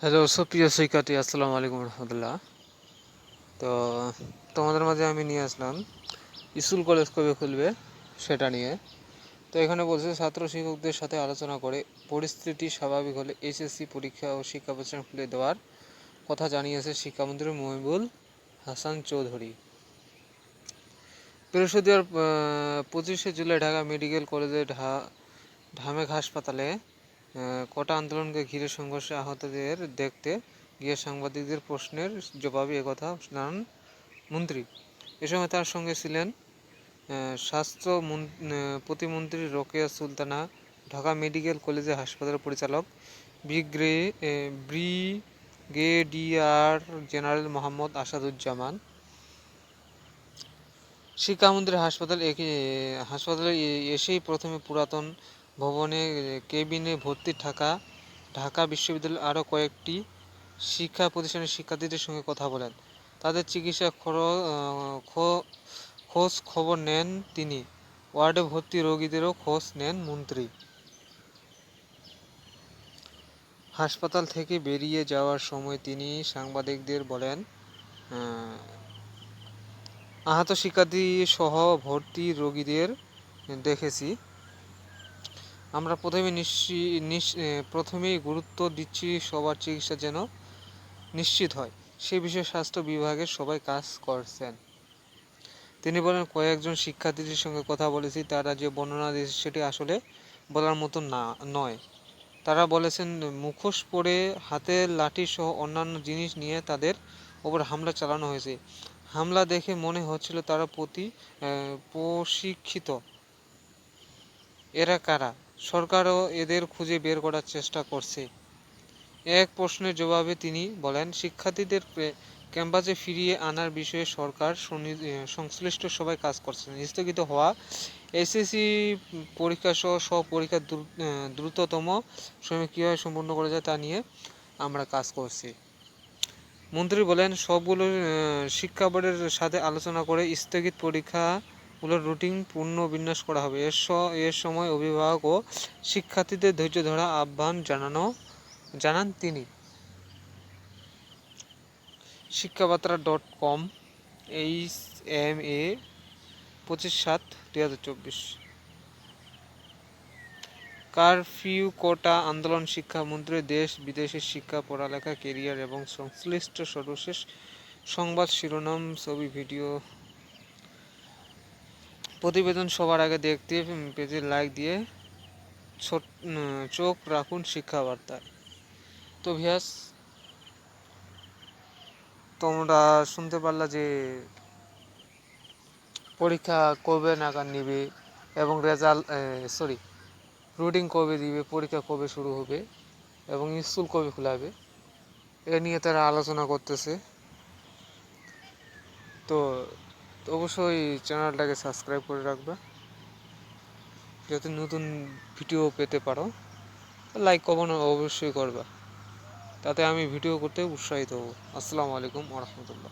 Hello সুপ্রিয় শিক্ষার্থী, আসসালামু আলাইকুম রহমতুল্লাহ। তো তোমাদের মাঝে আমি নিয়ে আসলাম স্কুল কলেজ কবে খুলবে সেটা নিয়ে। তো এখানে বলছে ছাত্র শিক্ষকদের সাথে আলোচনা করে পরিস্থিতি স্বাভাবিক হলে এইচএসসি পরীক্ষা ও শিক্ষা প্রতিষ্ঠান খুলে দেওয়ার কথা জানিয়েছে শিক্ষামন্ত্রী মহিবুল হাসান চৌধুরী। বৃহস্পতিবার 25শে জুলাই ঢাকা মেডিকেল কলেজে ঢামেক হাসপাতালে কোটা আন্দোলনকে ঘিরে সংঘর্ষে আহতদের দেখতে গিয়ে সাংবাদিকদের প্রশ্নের জবাবে একথা জানান মন্ত্রী। এ সময় তার সঙ্গে ছিলেন স্বাস্থ্য প্রতিমন্ত্রী রোকেয়া সুলতানা, ঢাকা মেডিকেল কলেজের হাসপাতালের পরিচালক ব্রিগেডিয়ার জেনারেল মোহাম্মদ আসাদুজ্জামান। শিক্ষামন্ত্রী হাসপাতালে এসেই প্রথমে পুরাতন ভবনে কেবিনে ভর্তি ঢাকা বিশ্ববিদ্যালয়ের আরও কয়েকটি শিক্ষা প্রতিষ্ঠানের শিক্ষার্থীদের সঙ্গে কথা বলেন। তাদের চিকিৎসা খোঁজ খবর নেন তিনি। ওয়ার্ডে ভর্তি রোগীদেরও খোঁজ নেন মন্ত্রী। হাসপাতাল থেকে বেরিয়ে যাওয়ার সময় তিনি সাংবাদিকদের বলেন, আহত শিক্ষার্থী সহ ভর্তি রোগীদের দেখেছি। আমরা প্রথমেই গুরুত্ব দিচ্ছি সবার চিকিৎসা যেন নিশ্চিত হয়, সে বিষয়ে স্বাস্থ্য বিভাগের সবাই কাজ করছেন। তিনি বলেন, কয়েকজন শিক্ষার্থীদের সঙ্গে কথা বলেছি, তারা যে বর্ণনা দিয়েছে সেটি আসলে বলার মতো নয়। তারা বলেছেন মুখোশ পরে হাতে লাঠি সহ অন্যান্য জিনিস নিয়ে তাদের ওপর হামলা চালানো হয়েছে। হামলা দেখে মনে হচ্ছিল তারা প্রশিক্ষিত। এরা কারা? সরকারও এদের খুঁজে বের করার চেষ্টা করছে। এক প্রশ্নের জবাবে তিনি বলেন, শিক্ষার্থীদের ক্যাম্পাসে ফিরিয়ে আনার বিষয়ে সরকার সংশ্লিষ্ট সবাই কাজ করছেন। স্থগিত হওয়া এসএসসি পরীক্ষা সহ পরীক্ষা দ্রুততম সময়ে কীভাবে সম্পন্ন করা যায় তা নিয়ে আমরা কাজ করছি। মন্ত্রী বলেন, সবগুলো শিক্ষা বোর্ডের সাথে আলোচনা করে স্থগিত পরীক্ষাগুলোর রুটিন পুনর্বিন্যাস করা হবে। এর সময় অভিভাবক ও শিক্ষার্থীদের ধৈর্য ধরা আহ্বান জানান তিনি। শিক্ষাবার্তা.com HMA 25/7/2024। কারফিউ কোটা আন্দোলন শিক্ষামন্ত্রী দেশ বিদেশের শিক্ষা, পড়ালেখা, কেরিয়ার এবং সংশ্লিষ্ট সর্বশেষ সংবাদ শিরোনাম, ছবি, ভিডিও প্রতিবেদন সবার আগে দেখতে পেজে লাইক দিয়ে চোখ রাখুন শিক্ষাবার্তায়। তো ভিয়াস, তোমরা শুনতে পারলা যে পরীক্ষা কবে নাগাদ নিবে এবং রুটিন কবে দিবে, পরীক্ষা কবে শুরু হবে এবং স্কুল কবে খোলাবে, এ নিয়ে তারা আলোচনা করতেছে। তো অবশ্যই চ্যানেলটাকে সাবস্ক্রাইব করে রাখবে যাতে নতুন ভিডিও পেতে পারো। লাইক কমেন্ট অবশ্যই করবা, তাতে আমি ভিডিও করতে উৎসাহিত হব। আসসালামু আলাইকুম ওয়া রাহমাতুল্লাহ।